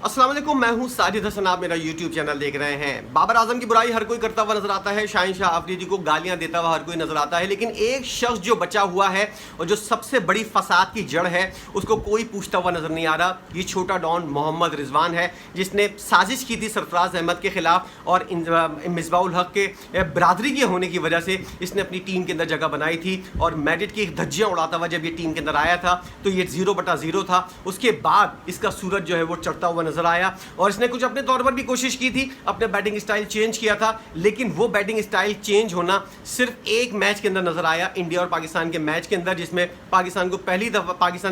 अस्सलाम वालेकुम, मैं हूं साजिद हसन। आप मेरा YouTube चैनल देख रहे हैं। बाबर आजम की बुराई हर कोई करता हुआ नजर आता है, शाहिन आफरीदी को गालियां देता हुआ हर कोई नजर आता है, लेकिन एक शख्स जो बचा हुआ है और जो सबसे बड़ी फसाद की जड़ है उसको कोई पूछता हुआ नजर नहीं आ रहा। ये छोटा डॉन मोहम्मद रिजवान है, जिसने साजिश की थी सरफराज अहमद के खिलाफ और मिसबाउल हक के बरादरी के होने की वजह से इसने अपनी टीम के अंदर जगह बनाई थी और मैडिट की धज्जियां उड़ाता हुआ जब ये टीम के अंदर आया था तो ये 0/0 था। उसके बाद इसका सूरज जो है वो चढ़ता हुआ नजर आया और इसने कुछ अपने तौर पर भी कोशिश की थी, अपने बैटिंग स्टाइल चेंज किया था, लेकिन वो बैटिंग स्टाइल चेंज होना सिर्फ एक मैच के अंदर नजर आया, इंडिया और पाकिस्तान के मैच के अंदर, जिसमें पाकिस्तान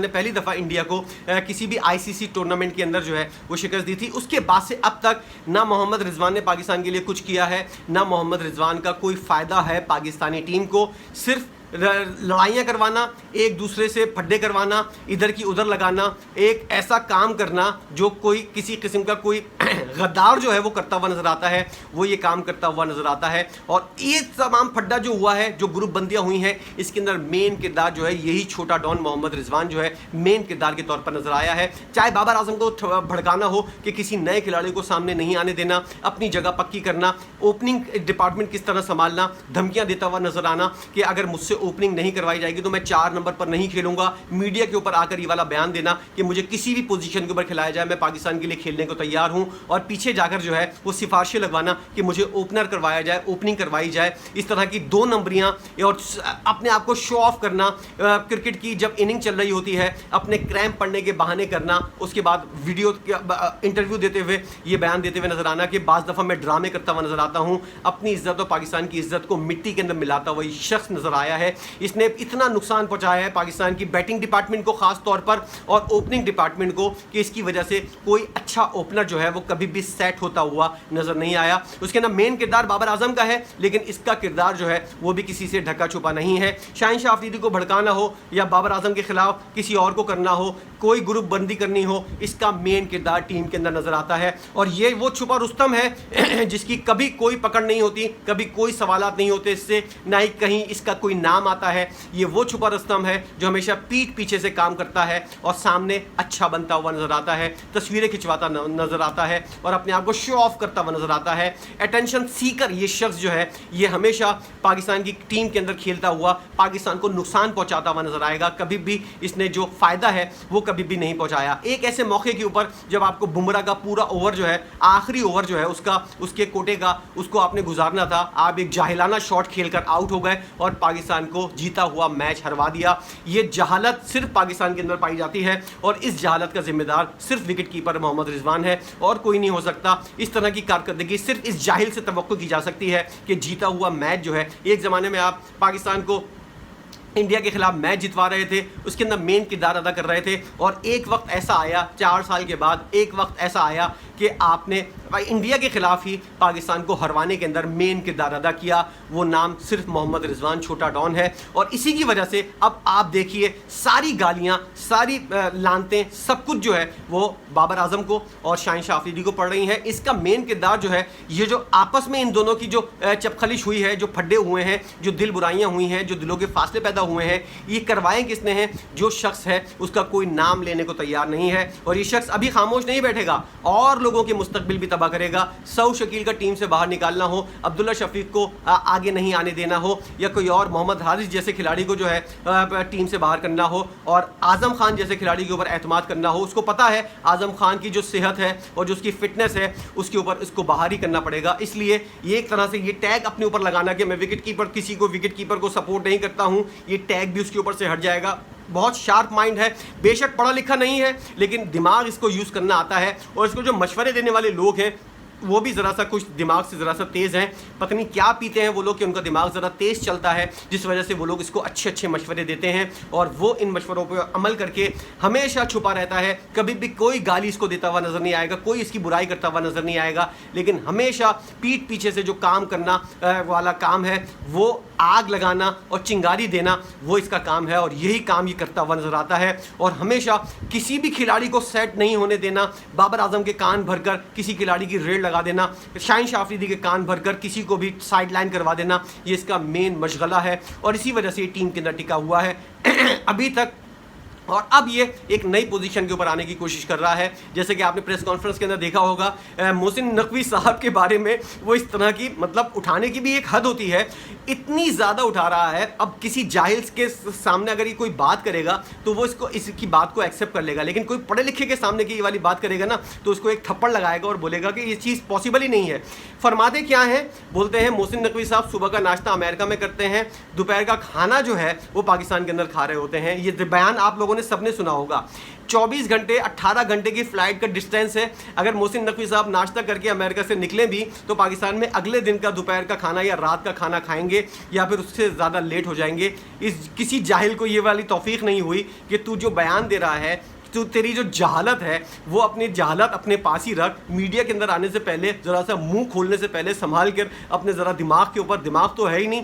ने पहली दफा इंडिया को किसी भी आईसीसी टूर्नामेंट के अंदर जो है वो शिकस्त दी थी। उसके बाद से अब तक ना मोहम्मद रिजवान ने पाकिस्तान के लिए कुछ किया है, ना मोहम्मद रिजवान का कोई फायदा है पाकिस्तानी टीम को। सिर्फ लड़ाइयाँ करवाना, एक दूसरे से फड्डे करवाना, इधर की उधर लगाना, एक ऐसा काम करना जो कोई किसी किस्म का कोई गद्दार जो है वो करता हुआ नजर आता है, वो ये काम करता हुआ नजर आता है। और ये तमाम फड्डा जो हुआ है, जो ग्रुप बंदियाँ हुई हैं, इसके अंदर मेन किरदार जो है यही छोटा डॉन मोहम्मद रिजवान जो है मेन किरदार के तौर पर नजर आया है। चाहे बाबर आजम को भड़काना हो कि किसी नए खिलाड़ी को सामने नहीं आने देना, अपनी जगह पक्की करना, ओपनिंग डिपार्टमेंट किस तरह संभालना, धमकियाँ देता हुआ नजर आना कि अगर मुझसे ओपनिंग नहीं करवाई जाएगी तो मैं 4 नंबर पर नहीं खेलूंगा, मीडिया के ऊपर आकर ये वाला बयान देना कि मुझे किसी भी पोजीशन के ऊपर खिलाया जाए, मैं पाकिस्तान के लिए खेलने को तैयार हूं, और पीछे जाकर जो है वो सिफारिशें लगवाना कि मुझे ओपनर करवाया जाए, ओपनिंग करवाई जाए। इस तरह की 2 नंबरियां और अपने आप को शो ऑफ करना, क्रिकेट की जब इनिंग चल रही होती है अपने क्रैम्प पड़ने के बहाने करना, उसके बाद वीडियो इंटरव्यू देते हुए ये बयान देते हुए नजर आना कि बाज़ दफ़ा मैं ड्रामे करता हुआ नजर आता हूँ, अपनी इज्जत और पाकिस्तान की इज्जत को मिट्टी के अंदर मिलाता हुआ ये शख्स नजर आया है। इसने इतना नुकसान पहुंचाया है पाकिस्तान की बैटिंग डिपार्टमेंट को खास तौर पर और ओपनिंग डिपार्टमेंट को कि इसकी वजह से कोई अच्छा ओपनर जो है वो कभी भी सेट होता हुआ नजर नहीं आया। उसके ना मेन किरदार बाबर आजम का है, लेकिन इसका किरदार जो है वो भी किसी से ढका छुपा नहीं है। शाहिन आफरीदी को भड़काना हो या बाबर आजम के खिलाफ किसी और को करना हो, कोई ग्रुप बंदी करनी हो, इसका मेन किरदार टीम के अंदर नजर आता है। और ये वो छुपा रुस्तम है जिसकी कभी कोई पकड़ नहीं होती, कभी कोई सवालात नहीं होते इससे, ना ही कहीं इसका कोई नाम आता है। ये वो छुपा रुस्तम है जो हमेशा पीठ पीछे से काम करता है और सामने अच्छा बनता हुआ नजर आता है, तस्वीरें खिंचवाता नजर आता है और अपने आप को शो ऑफ करता हुआ नजर आता है। अटेंशन सीकर ये शख्स जो है ये हमेशा पाकिस्तान की टीम के अंदर खेलता हुआ पाकिस्तान को नुकसान पहुंचाता हुआ नजर आएगा। कभी भी इसने जो फायदा है वो कभी भी नहीं पहुंचाया। एक ऐसे मौके के ऊपर जब आपको बुमराह का पूरा ओवर जो है, आखिरी ओवर जो है उसके कोटे का उसको आपने गुजारना था, आप एक जाहिलाना शॉट खेलकर आउट हो गए और पाकिस्तान को जीता हुआ मैच हरवा दिया। ये जहालत सिर्फ पाकिस्तान के अंदर पाई जाती है और इस जहालत का जिम्मेदार सिर्फ विकेट कीपर मोहम्मद रिजवान है और कोई नहीं हो सकता। इस तरह की कारकर्दगी सिर्फ इस जाहिल से तवक्को की जा सकती है कि जीता हुआ मैच जो है, एक ज़माने में आप पाकिस्तान को इंडिया के खिलाफ मैच जितवा रहे थे, उसके अंदर मेन किरदार अदा कर रहे थे, और एक वक्त ऐसा आया 4 साल के बाद, एक वक्त ऐसा आया कि आपने इंडिया के खिलाफ ही पाकिस्तान को हरवाने के अंदर मेन किरदार अदा किया। वो नाम सिर्फ मोहम्मद रिजवान छोटा डॉन है और इसी की वजह से अब आप देखिए सारी गालियां, सारी लानतें, सब कुछ जो है वो बाबर आजम को और शाहिन आफरीदी को पड़ रही हैं। इसका मेन किरदार जो है ये जो आपस में इन दोनों की जो चपखलिश हुई है, जो फड्डे हुए हैं, जो दिल बुराइयां हुई हैं, जो दिलों के फासले पैदा हुए हैं, ये करवाए किसने हैं? जो शख्स है उसका कोई नाम लेने को तैयार नहीं है और ये शख्स अभी खामोश नहीं बैठेगा और लोगों के मुस्तकबिल भी तबाह करेगा। सऊ शकील का टीम से बाहर निकालना हो, अब्दुल्ला शफीक को आगे नहीं आने देना हो, या कोई और मोहम्मद हारिस जैसे खिलाड़ी को जो है टीम से बाहर करना हो, और आजम खान जैसे खिलाड़ी के ऊपर एतमाद करना हो, उसको पता है आजम खान की जो सेहत है और जो उसकी फिटनेस है उसके ऊपर इसको बाहर ही करना पड़ेगा। इसलिए ये एक तरह से ये टैग अपने ऊपर लगाना कि मैं विकेट कीपर, किसी को विकेट कीपर को सपोर्ट नहीं करता हूँ, ये टैग भी उसके ऊपर से हट जाएगा। बहुत शार्प माइंड है, बेशक पढ़ा लिखा नहीं है, लेकिन दिमाग इसको यूज़ करना आता है और इसको जो मशवरे देने वाले लोग हैं वो भी ज़रा सा कुछ दिमाग से ज़रा सा तेज़ हैं। पता नहीं क्या पीते हैं वो लोग कि उनका दिमाग ज़रा तेज़ चलता है, जिस वजह से वो लोग इसको अच्छे अच्छे मशवरे देते हैं और वो इन मशवरों पर अमल करके हमेशा छुपा रहता है। कभी भी कोई गाली इसको देता हुआ नज़र नहीं आएगा, कोई इसकी बुराई करता हुआ नज़र नहीं आएगा, लेकिन हमेशा पीठ पीछे से जो काम करना वाला काम है, वो आग लगाना और चिंगारी देना, वो इसका काम है और यही काम ये करता हुआ नज़र आता है। और हमेशा किसी भी खिलाड़ी को सेट नहीं होने देना, बाबर आजम के कान भरकर किसी खिलाड़ी की रेड लगा देना, शाहिन आफरीदी के कान भरकर किसी को भी साइड लाइन करवा देना, ये इसका मेन मशगला है और इसी वजह से ये टीम के अंदर टिका हुआ है। अभी तक और अब ये एक नई पोजीशन के ऊपर आने की कोशिश कर रहा है। जैसे कि आपने प्रेस कॉन्फ्रेंस के अंदर देखा होगा, मोहसिन नकवी साहब के बारे में वो इस तरह की मतलब उठाने की भी एक हद होती है, इतनी ज़्यादा उठा रहा है। अब किसी जाहिल के सामने अगर ये कोई बात करेगा तो वो इसकी बात को एक्सेप्ट कर लेगा, लेकिन कोई पढ़े लिखे के सामने की ये वाली बात करेगा ना तो उसको एक थप्पड़ लगाएगा और बोलेगा कि ये चीज़ पॉसिबल ही नहीं है। फरमाते क्या हैं, बोलते हैं मोहसिन नकवी साहब सुबह का नाश्ता अमेरिका में करते हैं, दोपहर का खाना जो है वो पाकिस्तान के अंदर खा रहे होते हैं। ये बयान आप लोगों ने सबने सुना होगा। 24 घंटे 18 घंटे की फ्लाइट का डिस्टेंस है। अगर मोहसिन नकवी साहब नाश्ता करके अमेरिका से निकले भी तो पाकिस्तान में अगले दिन का दोपहर का खाना या रात का खाना खाएंगे या फिर उससे ज़्यादा लेट हो जाएंगे। किसी जाहिल को ये वाली तौफीक नहीं हुई कि तू जो बयान दे रहा है, तो तेरी जो जहालत है वो अपनी जहालत अपने पास ही रख। मीडिया के अंदर आने से पहले ज़रा सा मुंह खोलने से पहले संभाल कर अपने ज़रा दिमाग के ऊपर, दिमाग तो है ही नहीं,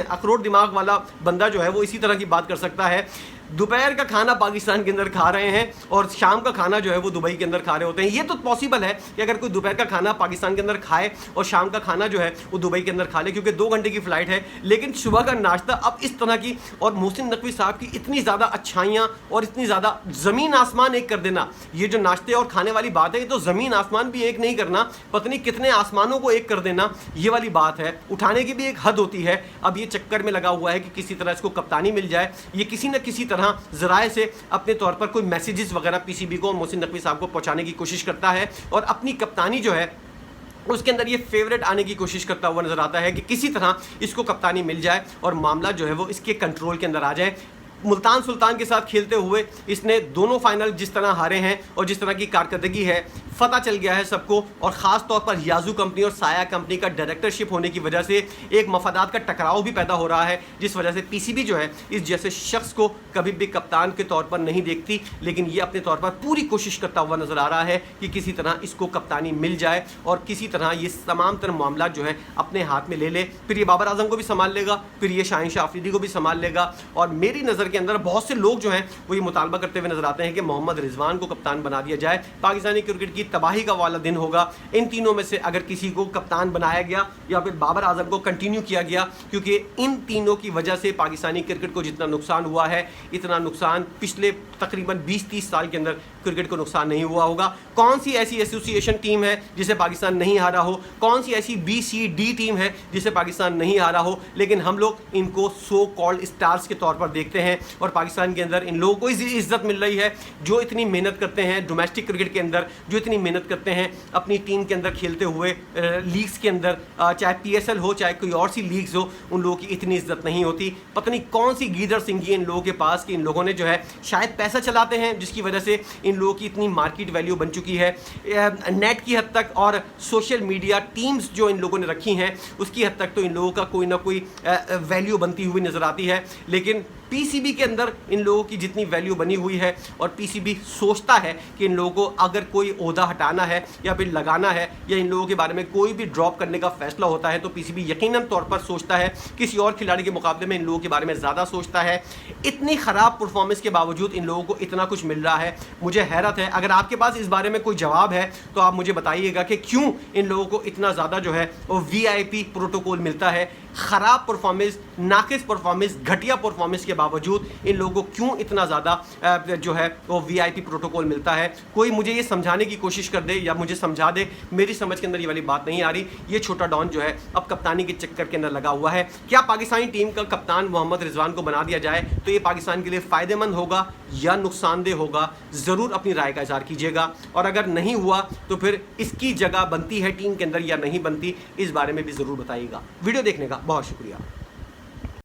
अखरोट दिमाग वाला बंदा जो है वो इसी तरह की बात कर सकता है। दोपहर का खाना पाकिस्तान के अंदर खा रहे हैं और शाम का खाना जो है वो दुबई के अंदर खा रहे होते हैं। ये तो पॉसिबल है कि अगर कोई दोपहर का खाना पाकिस्तान के अंदर खाए और शाम का खाना जो है वो दुबई के अंदर खा ले, क्योंकि 2 घंटे की फ़्लाइट है। लेकिन सुबह का नाश्ता अब इस तरह की, और मोहसिन नकवी साहब की इतनी ज़्यादा अच्छाइयाँ और इतनी ज़्यादा ज़मीन आसमान एक कर देना, ये जो नाश्ते और खाने वाली बात है ये तो ज़मीन आसमान भी एक नहीं करना, पता नहीं कितने आसमानों को एक कर देना, ये वाली बात है। उठाने की भी एक हद होती है। अब ये चक्कर में लगा हुआ है कि किसी तरह इसको कप्तानी मिल जाए, ये किसी न किसी तरह ज़राए से अपने तौर पर कोई मैसेजेस वगैरह पीसीबी को और मोहसिन नकवी साहब को पहुंचाने की कोशिश करता है और अपनी कप्तानी जो है उसके अंदर ये फेवरेट आने की कोशिश करता हुआ नजर आता है कि किसी तरह इसको कप्तानी मिल जाए और मामला जो है वो इसके कंट्रोल के अंदर आ जाए। मुल्तान सुल्तान के साथ खेलते हुए इसने दोनों फाइनल जिस तरह हारे हैं और जिस तरह की कारकर्दगी है, पता चल गया है सबको। और ख़ास तौर पर याजू कंपनी और साया कंपनी का डायरेक्टरशिप होने की वजह से एक मफादात का टकराव भी पैदा हो रहा है, जिस वजह से पीसीबी जो है इस जैसे शख्स को कभी भी कप्तान के तौर पर नहीं देखती, लेकिन ये अपने तौर पर पूरी कोशिश करता हुआ नज़र आ रहा है कि किसी तरह इसको कप्तानी मिल जाए और किसी तरह ये तमाम तरह मामला जो है अपने हाथ में ले ले। फिर ये बाबर आजम को भी संभाल लेगा, फिर ये शाहीन शाह अफरीदी को भी संभाल लेगा। और मेरी नज़र के अंदर बहुत से लोग जो हैं वो ये मुतालबा करते हुए नजर आते हैं कि मोहम्मद रिजवान को कप्तान बना दिया जाए। पाकिस्तानी क्रिकेट की तबाही का वाला दिन होगा इन तीनों में से अगर किसी को कप्तान बनाया गया या फिर बाबर आजम को कंटिन्यू किया गया, क्योंकि इन तीनों की वजह से पाकिस्तानी क्रिकेट को जितना नुकसान हुआ है इतना नुकसान पिछले तकरीबन 20-30 साल के अंदर क्रिकेट को नुकसान नहीं हुआ होगा। कौन सी ऐसी एसोसिएशन टीम है जिसे पाकिस्तान नहीं हारा हो, कौन सी ऐसी BCD टीम है जिसे पाकिस्तान नहीं हारा हो, लेकिन हम लोग इनको सो कॉल्ड स्टार्स के तौर पर देखते हैं। और पाकिस्तान के अंदर इन लोगों को इज्जत मिल रही है जो इतनी मेहनत करते हैं डोमेस्टिक क्रिकेट के अंदर, जो इतनी मेहनत करते हैं अपनी टीम के अंदर खेलते हुए लीग्स के अंदर, चाहे PSL हो चाहे कोई और सी लीग्स हो, उन लोगों की इतनी इज्जत नहीं होती। पता नहीं कौन सी गीदड़ सिंगी इन लोगों के पास कि इन लोगों ने जो है शायद पैसा चलाते हैं जिसकी वजह से इन लोगों की इतनी मार्केट वैल्यू बन चुकी है नेट की हद तक, और सोशल मीडिया टीम्स जो इन लोगों ने रखी हैं उसकी हद तक तो इन लोगों का कोई ना कोई वैल्यू बनती हुई नज़र आती है। लेकिन पीसीबी के अंदर इन लोगों की जितनी वैल्यू बनी हुई है और पीसीबी सोचता है कि इन लोगों को अगर कोई ओहदा हटाना है या फिर लगाना है या इन लोगों के बारे में कोई भी ड्रॉप करने का फैसला होता है तो पीसीबी यकीनन तौर पर सोचता है, किसी और खिलाड़ी के मुकाबले में इन लोगों के बारे में ज़्यादा सोचता है। इतनी ख़राब परफॉर्मेंस के बावजूद इन लोगों को इतना कुछ मिल रहा है, मुझे हैरत है। अगर आपके पास इस बारे में कोई जवाब है तो आप मुझे बताइएगा कि क्यों इन लोगों को इतना ज़्यादा जो है वो VIP प्रोटोकॉल मिलता है। ख़राब परफॉर्मेंस, नाकिस परफॉर्मेंस, घटिया परफॉर्मेंस के बावजूद इन लोगों को क्यों इतना ज़्यादा जो है वो VIP प्रोटोकॉल मिलता है। कोई मुझे ये समझाने की कोशिश कर दे या मुझे समझा दे, मेरी समझ के अंदर ये वाली बात नहीं आ रही। ये छोटा डॉन जो है अब कप्तानी के चक्कर के अंदर लगा हुआ है। क्या पाकिस्तानी टीम का कप्तान मोहम्मद रिजवान को बना दिया जाए तो ये पाकिस्तान के लिए फ़ायदेमंद होगा या नुकसानदेह होगा, ज़रूर अपनी राय का इज़हार कीजिएगा। और अगर नहीं हुआ तो फिर इसकी जगह बनती है टीम के अंदर या नहीं बनती, इस बारे में भी ज़रूर बताइएगा। वीडियो देखने का बहुत शुक्रिया।